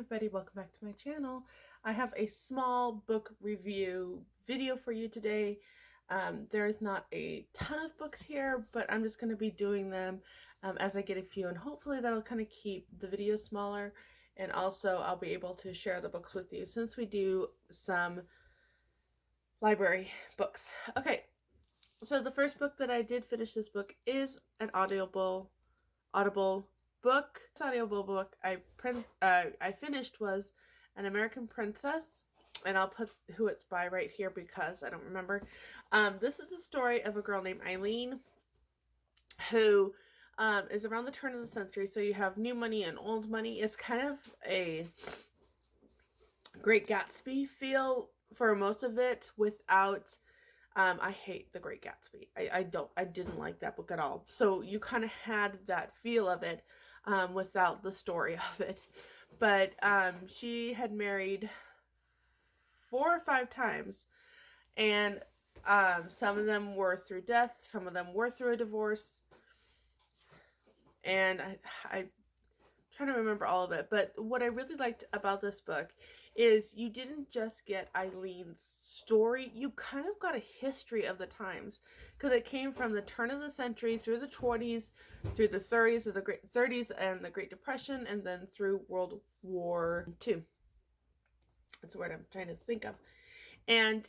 everybody, welcome back to my channel. I have a small book review video for you today. There's not a ton of books here, but I'm just going to be doing them as I get a few, and hopefully that'll kind of keep the video smaller, and also I'll be able to share the books with you since we do some library books. Okay, so the first book that I did finish this book is an audible book. This audiobook book I finished was An American Princess, and I'll put who it's by right here because I don't remember. This is the story of a girl named Eileen who is around the turn of the century. So you have new money and old money. It's kind of a Great Gatsby feel for most of it without I hate The Great Gatsby. I didn't like that book at all. So you kind of had that feel of it without the story of it. But she had married 4 or 5 times, and some of them were through death, some of them were through a divorce, and I'm trying to remember all of it. But what I really liked about this book is you didn't just get Eileen's story, you kind of got a history of the times, because it came from the turn of the century through the 20s, through the 30s, or the Great 30s and the Great Depression, and then through World War II. That's the word I'm trying to think of. And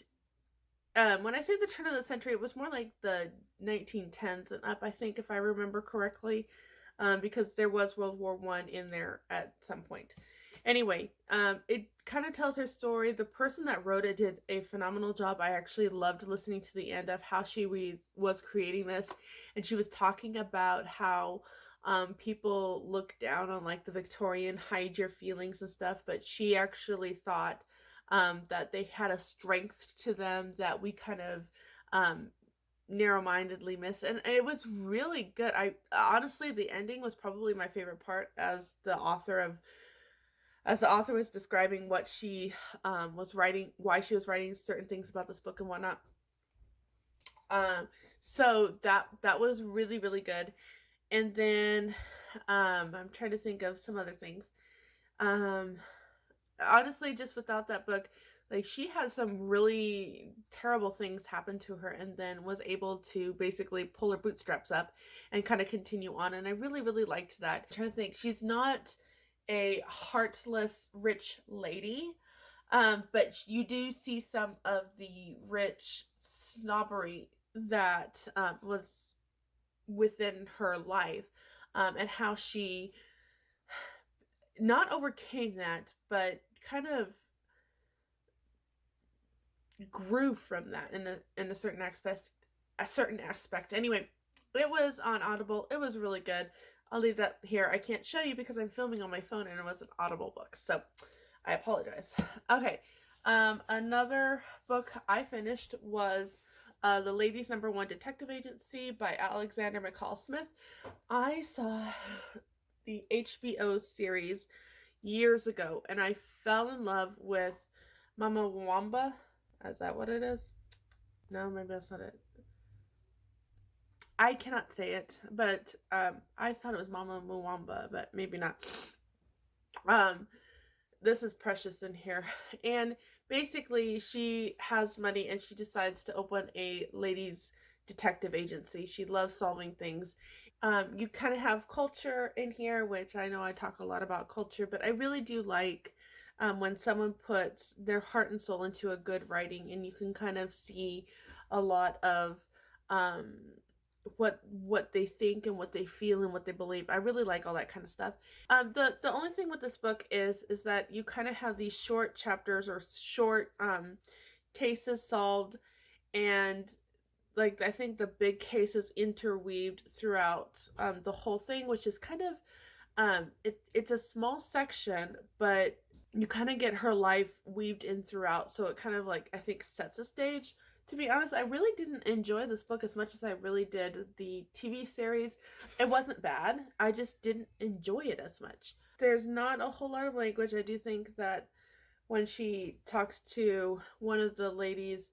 when I say the turn of the century, it was more like the 1910s and up, I think, if I remember correctly, because there was World War I in there at some point. Anyway, it kind of tells her story. The person that wrote it did a phenomenal job. I actually loved listening to the end of how she was creating this, and she was talking about how people look down on like the Victorian hide your feelings and stuff, but she actually thought that they had a strength to them that we kind of narrow-mindedly miss, and it was really good. I honestly, the ending was probably my favorite part, as the author was describing what she was writing, why she was writing certain things about this book and whatnot. So that was really, really good. And then I'm trying to think of some other things. Honestly, just without that book, like, she had some really terrible things happen to her and then was able to basically pull her bootstraps up and kind of continue on. And I really, really liked that. I'm trying to think. She's not a heartless rich lady, but you do see some of the rich snobbery that was within her life, and how she not overcame that, but kind of grew from that in a certain aspect. Anyway, it was on Audible. It was really good. I'll leave that here. I can't show you because I'm filming on my phone and it was an Audible book, so I apologize. Okay, another book I finished was The Ladies' Number One Detective Agency by Alexander McCall Smith. I saw the HBO series years ago, and I fell in love with Mama Wamba. Is that what it is? No, maybe that's not it. I cannot say it, but I thought it was Mama Mwamba, but maybe not. This is Precious in here, and basically she has money and she decides to open a ladies' detective agency. She loves solving things. You kind of have culture in here, which I know I talk a lot about culture, but I really do like when someone puts their heart and soul into a good writing, and you can kind of see a lot of what they think and what they feel and what they believe. I really like all that kind of stuff. The only thing with this book is that you kind of have these short chapters or short cases solved, and like, I think the big case is interweaved throughout the whole thing, which is kind of it's a small section, but you kind of get her life weaved in throughout, so it kind of, like, I think sets a stage. To be honest, I really didn't enjoy this book as much as I really did the TV series. It wasn't bad, I just didn't enjoy it as much. There's not a whole lot of language. I do think that when she talks to one of the ladies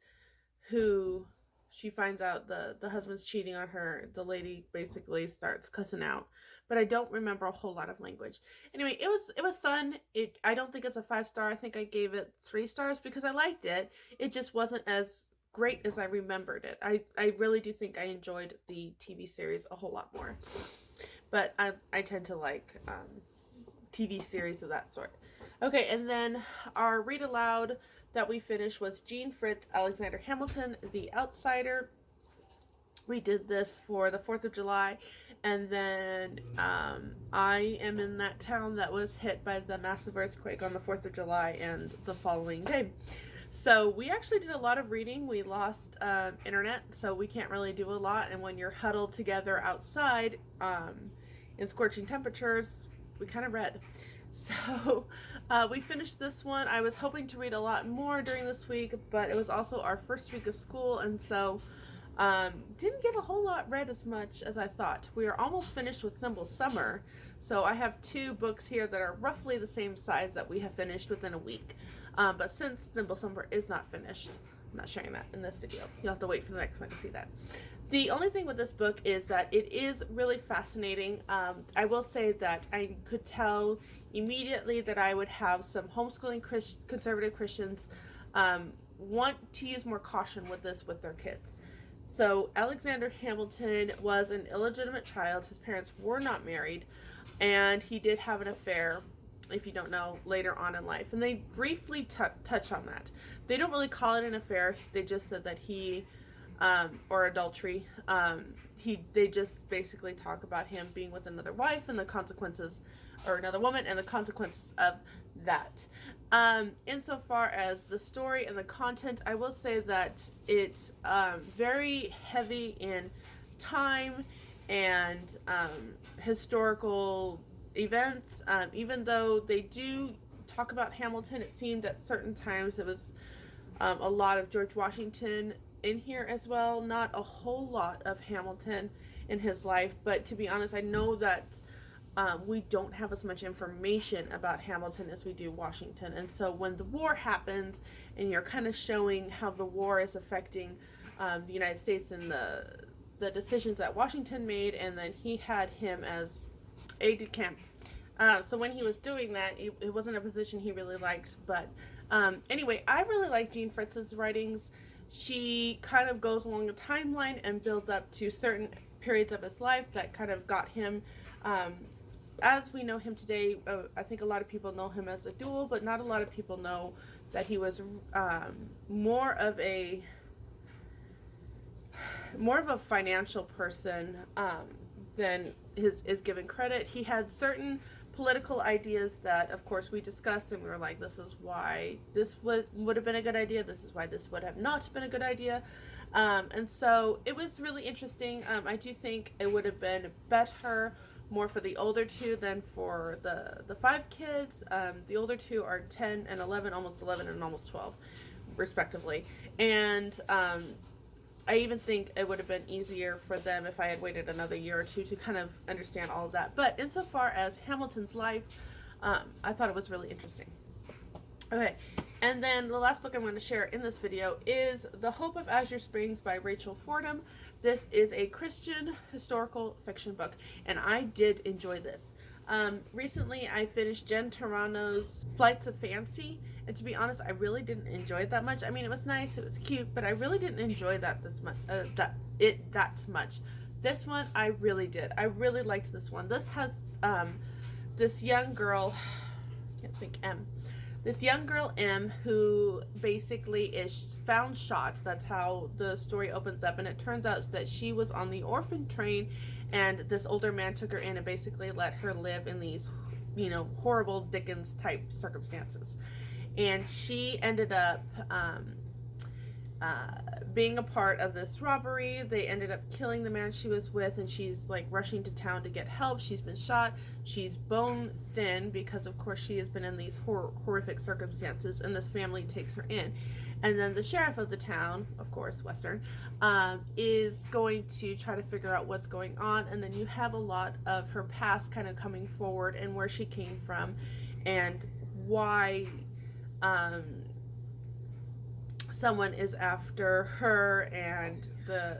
who she finds out the husband's cheating on her, the lady basically starts cussing out. but I don't remember a whole lot of language. Anyway, it was fun. I don't think it's a 5-star. I think I gave it 3 stars because I liked it. It just wasn't as great as I remembered it. I really do think I enjoyed the TV series a whole lot more. But I tend to like TV series of that sort. Okay, and then our read aloud that we finished was Jean Fritz, Alexander Hamilton, The Outsider. We did this for the 4th of July, and then I am in that town that was hit by the massive earthquake on the 4th of July and the following day. So we actually did a lot of reading. We lost internet, so we can't really do a lot, and when you're huddled together outside in scorching temperatures, we kind of read. So we finished this one. I was hoping to read a lot more during this week, but it was also our first week of school, and so didn't get a whole lot read as much as I thought. We are almost finished with Thimble Summer, so I have 2 books here that are roughly the same size that we have finished within a week. But since Thimble Summer is not finished, I'm not sharing that in this video. You'll have to wait for the next one to see that. The only thing with this book is that it is really fascinating. I will say that I could tell immediately that I would have some homeschooling conservative Christians want to use more caution with this with their kids. So Alexander Hamilton was an illegitimate child. His parents were not married, and he did have an affair, if you don't know, later on in life. And they briefly touch on that. They don't really call it an affair. They just said that he, or adultery, they just basically talk about him being with another wife and the consequences, or another woman, and the consequences of that. Insofar as the story and the content, I will say that it's very heavy in time and historical events. Even though they do talk about Hamilton, it seemed at certain times it was a lot of George Washington in here as well. Not a whole lot of Hamilton in his life, but to be honest, I know that we don't have as much information about Hamilton as we do Washington. And so when the war happens and you're kind of showing how the war is affecting the United States and the decisions that Washington made, and then he had him as aide de camp. So when he was doing that, it wasn't a position he really liked. But anyway, I really like Jean Fritz's writings. She kind of goes along a timeline and builds up to certain periods of his life that kind of got him as we know him today. I think a lot of people know him as a dual, but not a lot of people know that he was more of a financial person than is given credit. He had certain political ideas that, of course, we discussed, and we were like, this is why this would have been a good idea, this is why this would have not been a good idea. And so it was really interesting. I do think it would have been better more for the older 2 than for the 5 kids. The older 2 are 10 and 11, almost 11 and almost 12, respectively. And I even think it would have been easier for them if I had waited another year or 2 to kind of understand all of that. But insofar as Hamilton's life, I thought it was really interesting. Okay, and then the last book I'm going to share in this video is The Hope of Azure Springs by Rachel Fordham. This is a Christian historical fiction book, and I did enjoy this. Recently, I finished Jen Tarano's Flights of Fancy, and to be honest, I really didn't enjoy it that much. I mean, it was nice, it was cute, but I really didn't enjoy that that much. This one, I really did. I really liked this one. This has this young girl, can't think, this young girl, M, who basically is found shot. That's how the story opens up, and it turns out that she was on the orphan train, and this older man took her in and basically let her live in these, horrible Dickens type circumstances. And she ended up being a part of this robbery. They ended up killing the man she was with, and she's like rushing to town to get help. She's been shot. She's bone thin because, of course, she has been in these horrific circumstances, and this family takes her in. And then the sheriff of the town, of course, Western, is going to try to figure out what's going on. And then you have a lot of her past kind of coming forward and where she came from and why someone is after her and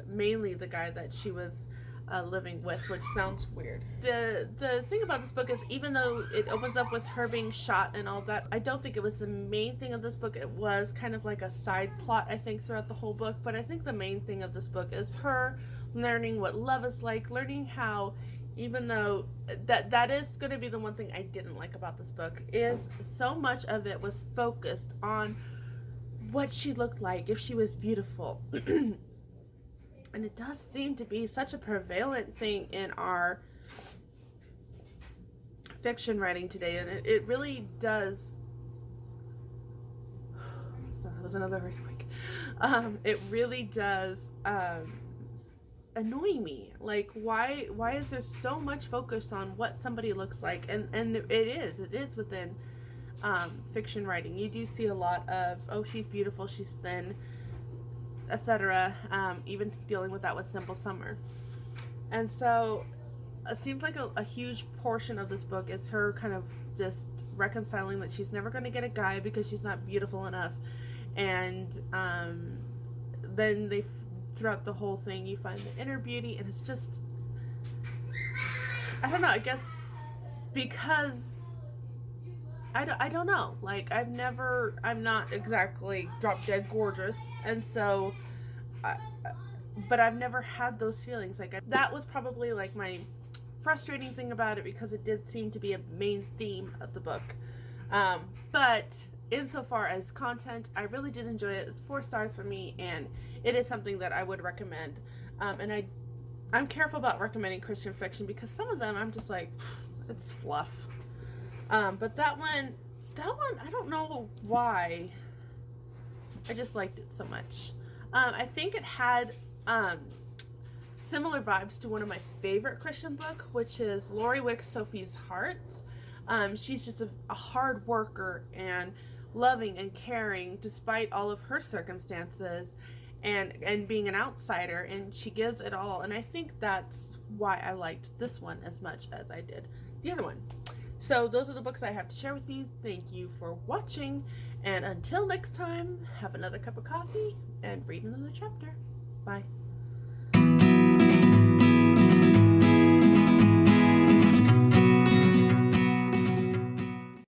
mainly the guy that she was living with, which sounds weird. The thing about this book is, even though it opens up with her being shot and all that, I don't think it was the main thing of this book. It was kind of like a side plot, I think, throughout the whole book. But I think the main thing of this book is her learning what love is like, learning how, even though that is going to be the one thing I didn't like about this book, is so much of it was focused on what she looked like, if she was beautiful. And it does seem to be such a prevalent thing in our fiction writing today, and it really does. That was another earthquake. It really does annoy me. Like, why is there so much focused on what somebody looks like? And it is within fiction writing. You do see a lot of, oh, she's beautiful, she's thin, etc. Even dealing with that with Simple Summer. And so it seems like a huge portion of this book is her kind of just reconciling that she's never going to get a guy because she's not beautiful enough. And then throughout the whole thing, you find the inner beauty, and it's just, I don't know, I guess because I don't know. Like, I'm not exactly drop dead gorgeous. And so, but I've never had those feelings. Like, that was probably like my frustrating thing about it, because it did seem to be a main theme of the book. But insofar as content, I really did enjoy it. It's 4 stars for me, and it is something that I would recommend. And I'm careful about recommending Christian fiction, because some of them I'm just like, it's fluff. But that one, I don't know why. I just liked it so much. I think it had similar vibes to one of my favorite Christian book, which is Lori Wick's Sophie's Heart. She's just a hard worker and loving and caring despite all of her circumstances, and being an outsider, and she gives it all. And I think that's why I liked this one as much as I did the other one. So those are the books I have to share with you. Thank you for watching, and until next time, have another cup of coffee and read another chapter. Bye.